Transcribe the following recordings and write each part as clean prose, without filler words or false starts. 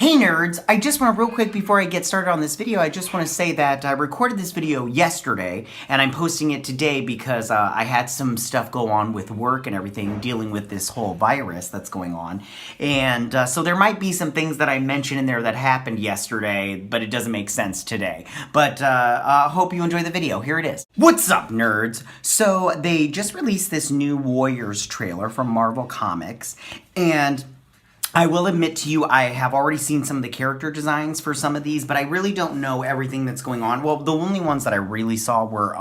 Hey nerds, I just want to real quick before I get started on this video, I just want to say that I recorded this video yesterday and I'm posting it today because I had some stuff go on with work and everything dealing with this whole virus that's going on. And so there might be some things that I mentioned in there that happened yesterday, but it doesn't make sense today. But hope you enjoy the video. Here it is. What's up nerds? So they just released this new Warriors trailer from Marvel Comics, and I will admit to you, I have already seen some of the character designs for some of these, but I really don't know everything that's going on. Well, the only ones that I really saw were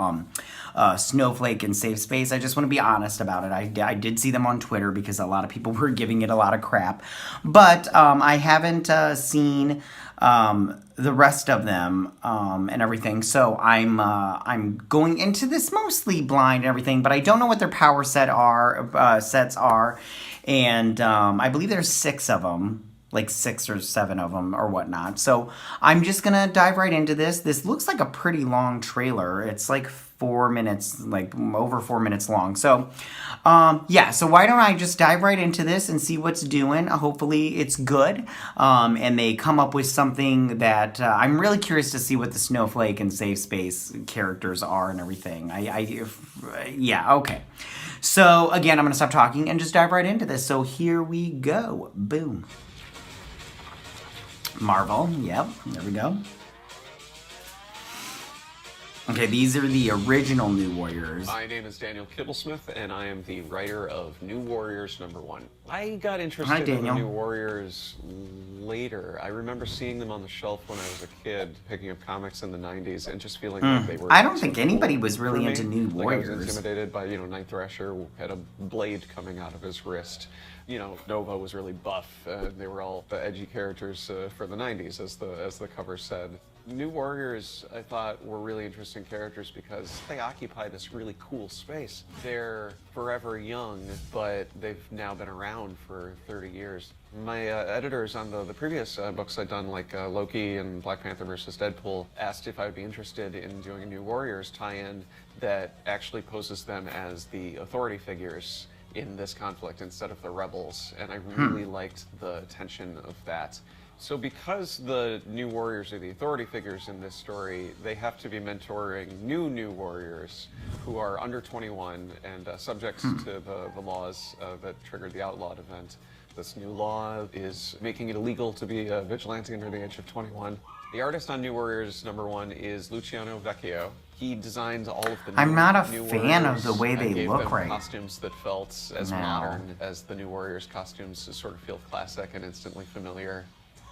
Snowflake and Safe Space. I just want to be honest about it. I did see them on Twitter because a lot of people were giving it a lot of crap. But I haven't seen the rest of them and everything. So I'm going into this mostly blind and everything, but I don't know what their power sets are. And I believe there's 6 of them, like 6 or 7 of them or whatnot. So I'm just gonna dive right into this. This looks like a pretty long trailer. It's like 4 minutes, like over 4 minutes long. So yeah, so why don't I just dive right into this and see what's doing. Hopefully it's good. And they come up with something that I'm really curious to see what the Snowflake and Safe Space characters are and everything. Yeah, okay. So again, I'm going to stop talking and just dive right into this. So here we go. Boom. Marvel. Yep. There we go. Okay, these are the original New Warriors. My name is Daniel Kibblesmith, and I am the writer of New Warriors #1. I got interested in the New Warriors later. I remember seeing them on the shelf when I was a kid, picking up comics in the 90s, and just feeling like they were... I don't think anybody was really into New Warriors. Like I was intimidated by, Night Thrasher, who had a blade coming out of his wrist. Nova was really buff, and they were all the edgy characters for the 90s, as the cover said. New Warriors, I thought, were really interesting characters because they occupy this really cool space. They're forever young, but they've now been around for 30 years. My editors on the previous books I'd done, like Loki and Black Panther vs. Deadpool, asked if I would be interested in doing a New Warriors tie-in that actually poses them as the authority figures in this conflict instead of the rebels, and I really liked the tension of that. So because the New Warriors are the authority figures in this story, they have to be mentoring New Warriors who are under 21 and subject to the laws that triggered the outlawed event. This new law is making it illegal to be a vigilante under the age of 21. The artist on New Warriors #1 is Luciano Vecchio. He designed all of the I'm not a New fan Warriors of the way they gave look them right costumes that felt as modern as the New Warriors costumes to sort of feel classic and instantly familiar.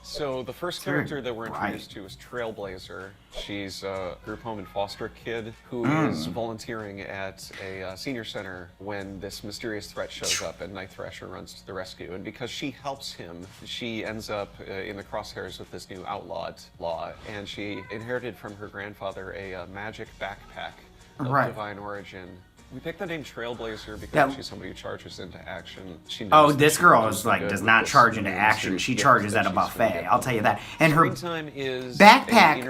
So the first character that we're introduced to is Trailblazer. She's a group home and foster kid who is volunteering at a senior center when this mysterious threat shows up and Night Thrasher runs to the rescue. And because she helps him, she ends up in the crosshairs of this new outlawed law. And she inherited from her grandfather a magic backpack of divine origin. We picked the name Trailblazer because she's somebody who charges into action. She knows this girl is like does not charge into action. She charges at a buffet. I'll tell you that. And her backpack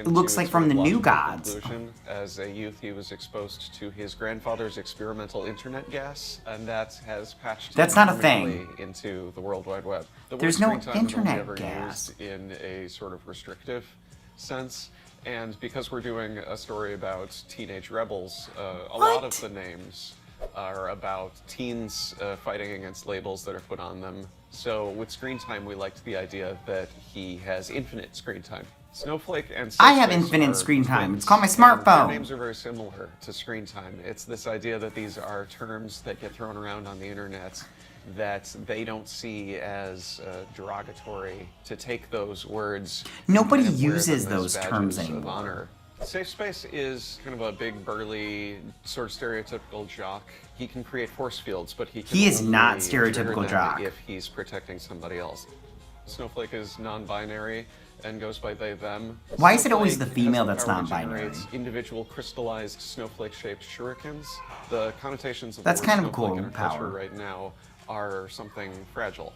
looks like from the New Gods. As a youth, he was exposed to his grandfather's experimental internet gas, and that has patched That's not a thing into the World Wide Web. There's no internet gas in a sort of restrictive sense. And because we're doing a story about teenage rebels, a lot of the names are about teens fighting against labels that are put on them. So with screen time, we liked the idea that he has infinite screen time. Snowflake and I have infinite screen time. It's called my smartphone. Their names are very similar to screen time. It's this idea that these are terms that get thrown around on the internet that they don't see as derogatory, to take those words. Nobody uses those terms anymore. Safe Space is kind of a big, burly, sort of stereotypical jock. He can create force fields, but he is not stereotypical jock if he's protecting somebody else. Snowflake is non-binary and goes by they, them. Why is it always the female that's non-binary? Individual crystallized snowflake-shaped shurikens. The connotations of that's the kind of a snowflake cool in our power culture right now are something fragile.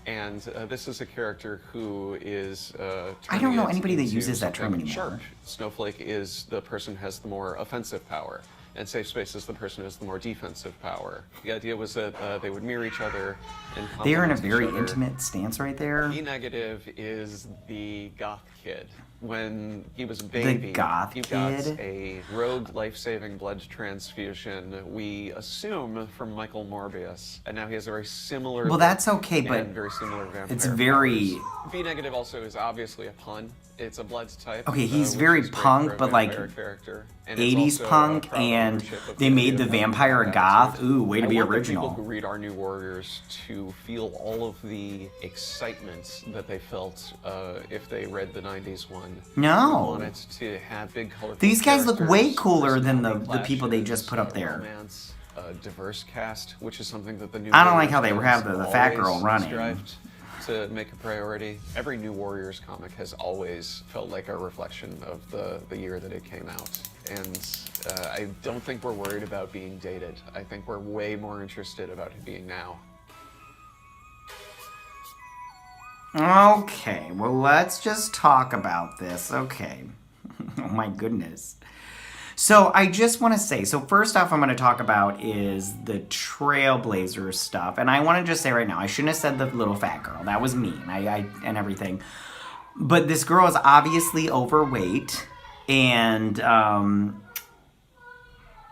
And this is a character who is I don't know anybody that uses that term anymore. Sharp. Snowflake is the person who has the more offensive power. and safe space is the person who has the more defensive power. The idea was that they would mirror each other and They are in a complement very each other. intimate stance right there. B negative is the goth kid. When he was a baby, goth he got kid? a rogue life-saving blood transfusion, we assume from Michael Morbius, and now he has a very similar. Well, that's okay, and but very similar vampire it's very. powers. B negative also is obviously a pun. It's a blood type. Okay, he's which very is great punk, for a but like vampire character. And it's 80s also punk, proud and ownership of they the made idea the of vampire a attitude. goth. Ooh, way to be I want the original. people who read our new warriors to feel all of the excitement that they felt if they read the 90s one. No. We wanted to have big colorful These guys look way characters, cooler than the personality people they just clashes, put up there. romance, a diverse cast, which is something that the new I don't like how Warriors they have fans the fat girl always running. strived to make a priority. Every new Warriors comic has always felt like a reflection of the year that it came out. And I don't think we're worried about being dated. I think we're way more interested about it being now. Okay, well, let's just talk about this. Okay. Oh my goodness. So I just want to say, so first off I'm going to talk about is the Trailblazer stuff. And I want to just say right now, I shouldn't have said the little fat girl. That was me and everything. But this girl is obviously overweight. And the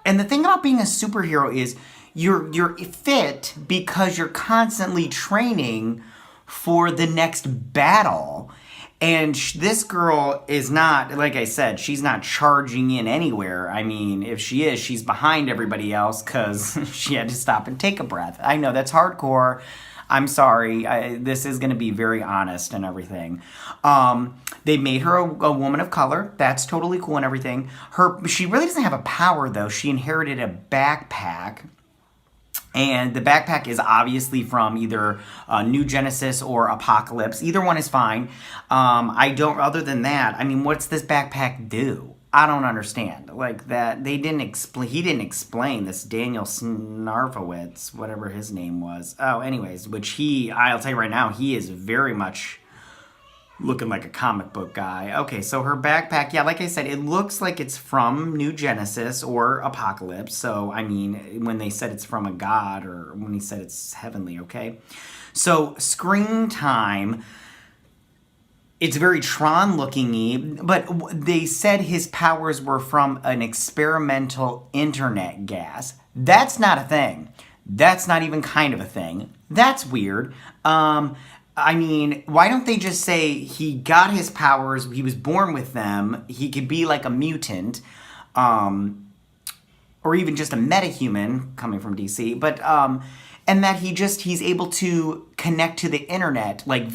thing about being a superhero is you're fit because you're constantly training for the next battle. And this girl is not, like I said, she's not charging in anywhere. I mean, if she is, she's behind everybody else because she had to stop and take a breath. I know, that's hardcore. I'm sorry. This is going to be very honest and everything. They made her a woman of color. That's totally cool and everything. She really doesn't have a power, though. She inherited a backpack. And the backpack is obviously from either New Genesis or Apocalypse. Either one is fine. Other than that, I mean, what's this backpack do? I don't understand. Like that, he didn't explain this Daniel Snarfowitz, whatever his name was. Oh, anyways, I'll tell you right now, he is very much looking like a comic book guy. Okay, so her backpack, yeah, like I said, it looks like it's from New Genesis or Apocalypse. So, I mean, when they said it's from a god or when he said it's heavenly, okay? So, screen time, it's very Tron-looking-y, but they said his powers were from an experimental internet gas. That's not a thing. That's not even kind of a thing. That's weird. I mean, why don't they just say he got his powers, he was born with them, he could be like a mutant, or even just a metahuman, coming from DC, but, and that he's able to connect to the internet, like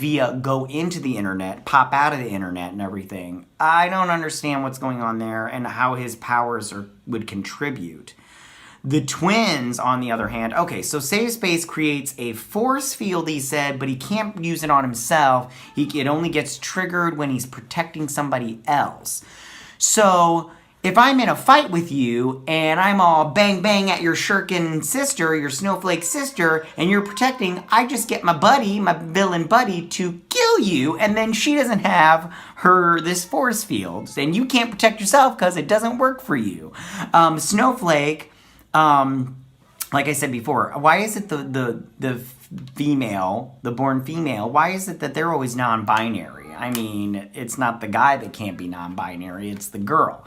go into the internet, pop out of the internet and everything. I don't understand what's going on there and how his powers would contribute. The twins, on the other hand, okay, so Safe Space creates a force field, he said, but he can't use it on himself. It only gets triggered when he's protecting somebody else. So, if I'm in a fight with you, and I'm all bang bang at your shirkin sister, your snowflake sister, and you're protecting, I just get my villain buddy, to kill you, and then she doesn't have this force field. And you can't protect yourself because it doesn't work for you. Snowflake... like I said before, why is it the female, the born female, why is it that they're always non-binary? I mean, it's not the guy that can't be non-binary, it's the girl.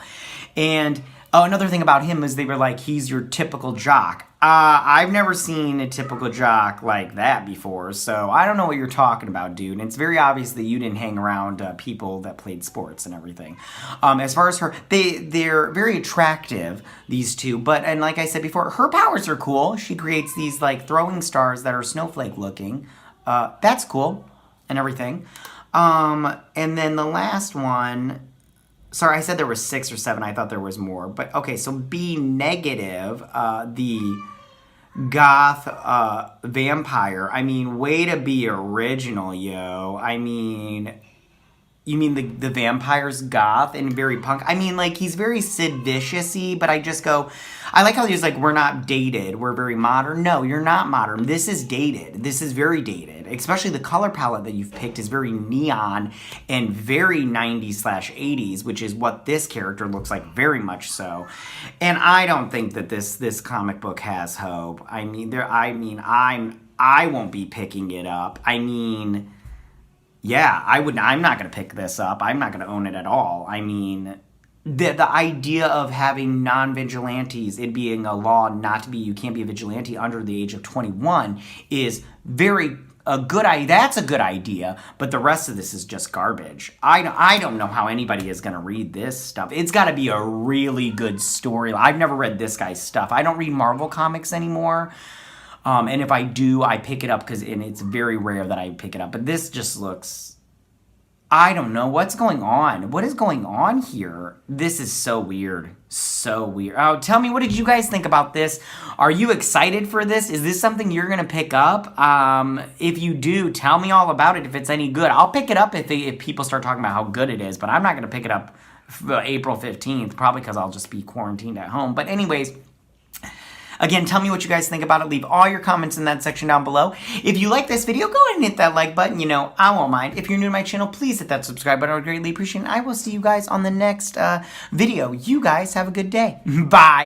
And another thing about him is they were like, he's your typical jock. I've never seen a typical jock like that before, so I don't know what you're talking about, dude. And it's very obvious that you didn't hang around people that played sports and everything. As far as her, they're very attractive, these two. And like I said before, her powers are cool. She creates these like throwing stars that are snowflake looking. That's cool and everything. And then the last one. Sorry, I said there was 6 or 7. I thought there was more. But, okay, so B negative, the goth vampire. I mean, way to be original, yo. I mean, you mean the vampire's goth and very punk? I mean, like, he's very Sid Vicious-y, but I just go, I like how he's like, we're not dated, we're very modern. No, you're not modern. This is dated. This is very dated. Especially the color palette that you've picked is very neon and very 90s/80s, which is what this character looks like, very much so. And I don't think that this comic book has hope. I won't be picking it up. I mean, yeah, I'm not going to pick this up. I'm not going to own it at all. I mean, the idea of having non-vigilantes, it being a law not to be, you can't be a vigilante under the age of 21 is a good idea. That's a good idea, but the rest of this is just garbage. I don't know how anybody is going to read this stuff. It's got to be a really good story. I've never read this guy's stuff. I don't read Marvel comics anymore. And if I do, I pick it up and it's very rare that I pick it up. But this just looks, I don't know what's going on. What is going on here? This is so weird. So weird. Oh, tell me, what did you guys think about this? Are you excited for this? Is this something you're going to pick up? If you do, tell me all about it if it's any good. I'll pick it up if people start talking about how good it is, but I'm not going to pick it up April 15th, probably because I'll just be quarantined at home. But anyways, again, tell me what you guys think about it. Leave all your comments in that section down below. If you like this video, go ahead and hit that like button. You know, I won't mind. If you're new to my channel, please hit that subscribe button. I would greatly appreciate it. I will see you guys on the next video. You guys have a good day. Bye.